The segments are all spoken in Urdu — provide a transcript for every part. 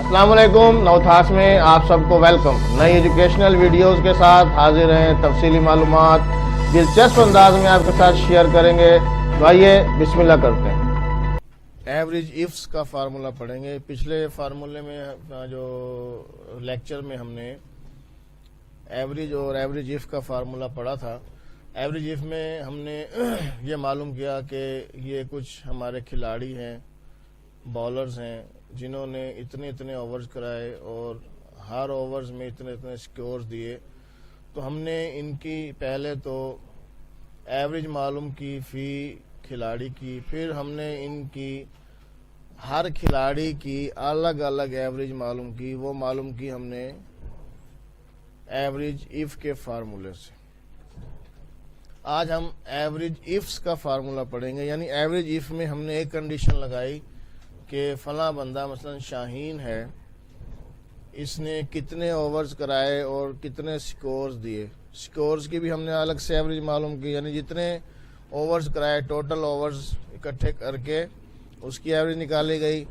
السلام علیکم. نوتھاس میں آپ سب کو ویلکم. نئی ایجوکیشنل ویڈیوز کے ساتھ حاضر ہیں. تفصیلی معلومات دلچسپ انداز میں آپ کے ساتھ شیئر کریں گے. تو آئیے بسم اللہ کرتے ہیں. ایوریج ایفس کا فارمولہ پڑھیں گے. پچھلے فارمولے میں جو لیکچر میں ہم نے ایوریج اور ایوریج ایف کا فارمولہ پڑھا تھا. ایوریج ایف میں ہم نے یہ معلوم کیا کہ یہ کچھ ہمارے کھلاڑی ہیں، بالرز ہیں، جنہوں نے اتنے اوورز کرائے اور ہر اوورز میں اتنے سکورز دیے. تو ہم نے ان کی پہلے تو ایوریج معلوم کی فی کھلاڑی کی، پھر ہم نے ان کی ہر کھلاڑی کی الگ الگ ایوریج معلوم کی. وہ معلوم کی ہم نے ایوریج ایف کے فارمولے سے. آج ہم ایوریج ایفس کا فارمولہ پڑھیں گے. یعنی ایوریج ایف میں ہم نے ایک کنڈیشن لگائی کہ فلاں بندہ مثلا شاہین ہے، اس نے کتنے اوورز کرائے اور کتنے سکورز دیے. سکورز کی بھی ہم نے الگ سے ایوریج معلوم کی، یعنی جتنے اوورز کرائے ٹوٹل اوورز اکٹھے کر کے اس کی ایوریج نکالی گئی.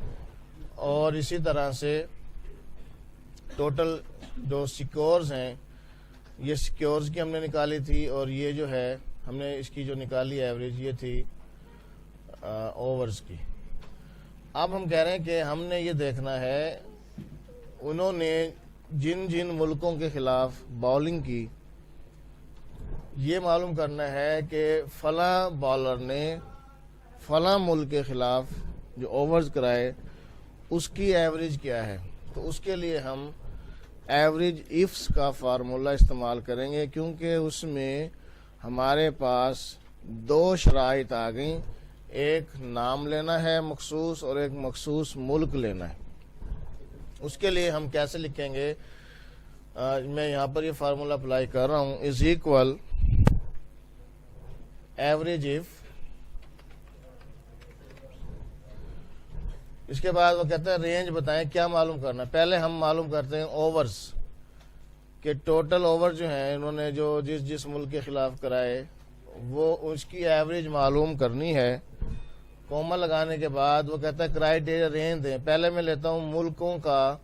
اور اسی طرح سے ٹوٹل جو سکورز ہیں، یہ سکورز کی ہم نے نکالی تھی، اور یہ جو ہے ہم نے اس کی جو نکالی ایوریج یہ تھی اوورز کی. اب ہم کہہ رہے ہیں کہ ہم نے یہ دیکھنا ہے انہوں نے جن ملکوں کے خلاف بالنگ کی، یہ معلوم کرنا ہے کہ فلاں بالر نے فلاں ملک کے خلاف جو اوورز کرائے اس کی ایوریج کیا ہے. تو اس کے لیے ہم ایوریج ایفس کا فارمولہ استعمال کریں گے، کیونکہ اس میں ہمارے پاس دو شرائط آ گئیں. ایک نام لینا ہے مخصوص اور ایک مخصوص ملک لینا ہے. اس کے لیے ہم کیسے لکھیں گے؟ میں یہاں پر یہ فارمولہ اپلائی کر رہا ہوں. Is equal average if. اس کے بعد وہ کہتا ہے رینج بتائیں کیا معلوم کرنا. پہلے ہم معلوم کرتے ہیں اوورز، کہ ٹوٹل اوور جو ہیں انہوں نے جو جس ملک کے خلاف کرائے وہ اس کی ایوریج معلوم کرنی ہے. کوما لگانے کے بعد وہ کہتا ہے کرائیٹیریا رینج دیں. پہلے میں لیتا ہوں ملکوں کا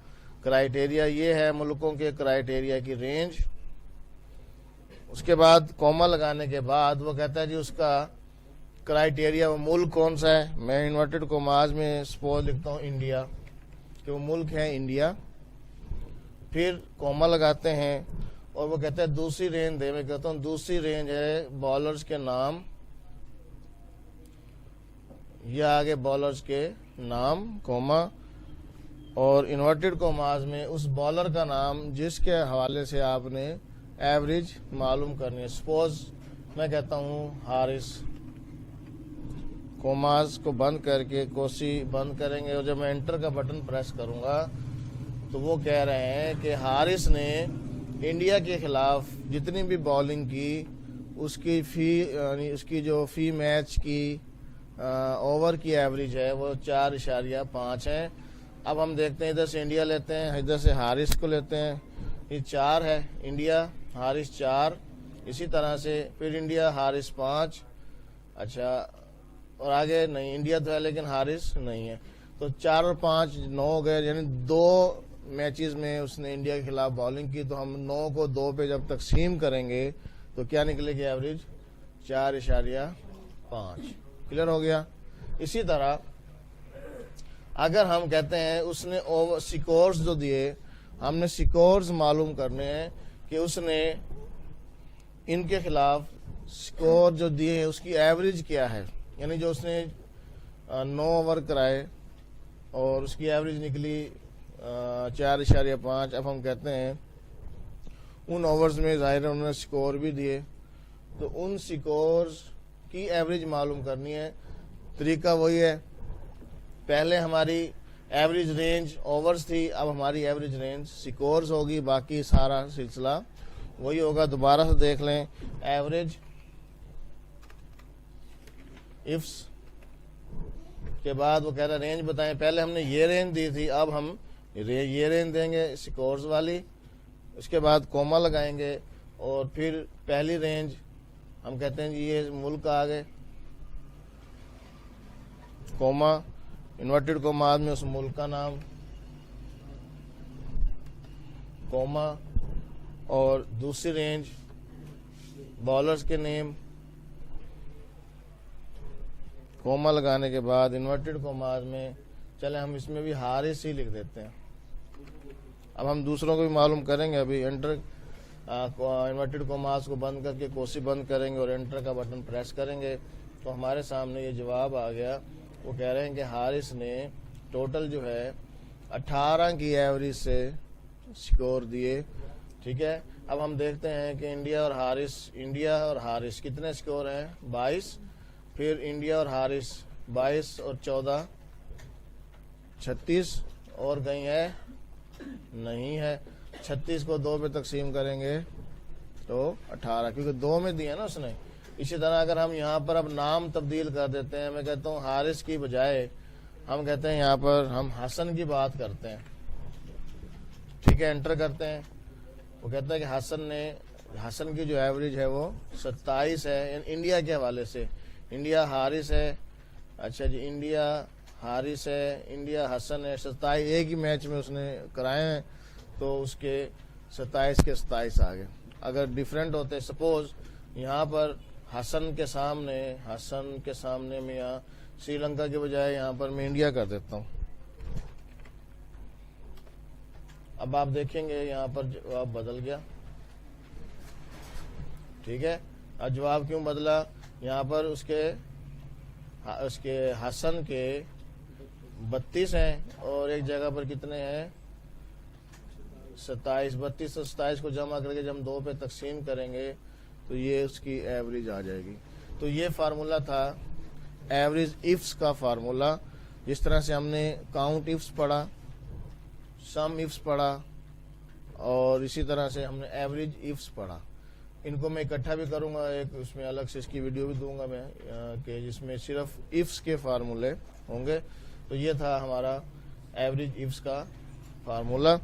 کرائیٹیریا، یہ ہے ملکوں کے کرائیٹیریا کی رینج. اس کے بعد کوما لگانے کے بعد وہ کہتا ہے جی اس کا کرائیٹیریا وہ ملک کون سا ہے. میں انورٹڈ کوماز میں سپوز لکھتا ہوں انڈیا، کہ وہ ملک ہے انڈیا. پھر کوما لگاتے ہیں اور وہ کہتا ہے دوسری رینج دے. میں کہتا ہوں دوسری رینج ہے بالرز کے نام، یہ آگے بالرز کے نام کوما، اور انورٹڈ کوماز میں اس بالر کا نام جس کے حوالے سے آپ نے ایوریج معلوم کرنی ہے. سپوز میں کہتا ہوں حارث. کوماز کو بند کر کے کوسی بند کریں گے، اور جب میں انٹر کا بٹن پریس کروں گا تو وہ کہہ رہے ہیں کہ حارث نے انڈیا کے خلاف جتنی بھی بالنگ کی اس کی یعنی اس کی جو فی میچ کی اوور کی ایوریج ہے وہ 4.5 ہے. اب ہم دیکھتے ہیں ادھر سے انڈیا لیتے ہیں، ادھر سے حارث کو لیتے ہیں. یہ 4 ہے انڈیا، حارث 4. اسی طرح سے پھر انڈیا حارث 5. اچھا، اور آگے نہیں انڈیا تو ہے لیکن حارث نہیں ہے. تو 4 اور 5 9 ہو گئے، یعنی 2 میچز میں اس نے انڈیا کے خلاف بالنگ کی. تو ہم 9 کو 2 پہ جب تقسیم کریں گے تو کیا نکلے گی ایوریج؟ 4.5. کلیئر ہو گیا. اسی طرح اگر ہم کہتے ہیں اس نے سکورز جو دیے، ہم نے سکورز معلوم کرنے ہیں کہ اس نے ان کے خلاف سکور جو دیے ہیں اس کی ایوریج کیا ہے. یعنی جو اس نے 9 اوور کرائے اور اس کی ایوریج نکلی 4.5. اب ہم کہتے ہیں ان اوورز میں ظاہر ہے انہوں نے سکور بھی دیے، تو ان سکورز کی ایوریج معلوم کرنی ہے. طریقہ وہی ہے، پہلے ہماری ایوریج رینج اوورز تھی، اب ہماری ایوریج رینج سکورز ہوگی. باقی سارا سلسلہ وہی ہوگا. دوبارہ سے دیکھ لیں ایوریج ایفس کے بعد وہ کہہ رہا ہے رینج بتائیں. پہلے ہم نے یہ رینج دی تھی، اب ہم یہ رینج دیں گے سکورز والی. اس کے بعد کوما لگائیں گے اور پھر پہلی رینج ہم کہتے ہیں جی یہ ملک آ گئے، کوما انورٹڈ کوما میں اس ملک کا نام، کوما اور دوسری رینج بالرز کے نیم، کوما لگانے کے بعد انورٹڈ کوماز میں چلیں ہم اس میں بھی حارث ہی لکھ دیتے ہیں. اب ہم دوسروں کو بھی معلوم کریں گے. ابھی انٹر انورٹڈ کوماز کو بند کر کے کوسی بند کریں گے اور انٹر کا بٹن پریس کریں گے تو ہمارے سامنے یہ جواب آ گیا. وہ کہہ رہے ہیں کہ حارث نے ٹوٹل جو ہے 18 کی ایوریج سے سکور دیے. ٹھیک ہے. اب ہم دیکھتے ہیں کہ انڈیا اور حارث کتنے سکور ہیں؟ 22. پھر انڈیا اور حارث 22 اور 14 36 اور کہیں ہے نہیں ہے. 36 کو 2 پہ تقسیم کریں گے تو 18 کیونکہ 2 میں دیا نا اس نے. اسی طرح اگر ہم یہاں پر اب نام تبدیل کر دیتے ہیں، میں کہتا ہوں حارث کی بجائے ہم کہتے ہیں یہاں پر ہم حسن کی بات کرتے ہیں. ٹھیک ہے. انٹر کرتے ہیں. وہ کہتا ہے کہ حسن کی جو ایوریج ہے وہ 27 ہے انڈیا کے حوالے سے. انڈیا حارث ہے. اچھا جی انڈیا حارث ہے، انڈیا حسن ہے. 27 ایک ہی میچ میں اس نے کرائے ہیں تو اس کے 27 کے 27 آ گئے. اگر ڈیفرنٹ ہوتے سپوز یہاں پر حسن کے سامنے میں یہاں سری لنکا کے بجائے یہاں پر میں انڈیا کر دیتا ہوں. اب آپ دیکھیں گے یہاں پر جواب بدل گیا. ٹھیک ہے. اب جواب کیوں بدلا؟ یہاں پر اس کے حسن کے 32 ہیں اور ایک جگہ پر کتنے ہیں؟ 27. 32 اور 27 کو جمع کر کے جب ہم 2 پہ تقسیم کریں گے تو یہ اس کی ایوریج آ جائے گی. تو یہ فارمولا تھا ایوریج ایفس کا فارمولا. جس طرح سے ہم نے کاؤنٹ ایفس پڑھا، سم ایفس پڑھا اور اسی طرح سے ہم نے ایوریج ایفس پڑھا. ان کو میں اکٹھا بھی کروں گا، ایک اس میں الگ سے اس کی ویڈیو بھی دوں گا میں کہ جس میں صرف ایفس کے فارمولے ہوں گے. تو یہ تھا ہمارا ایوریج ایفس کا فارمولا.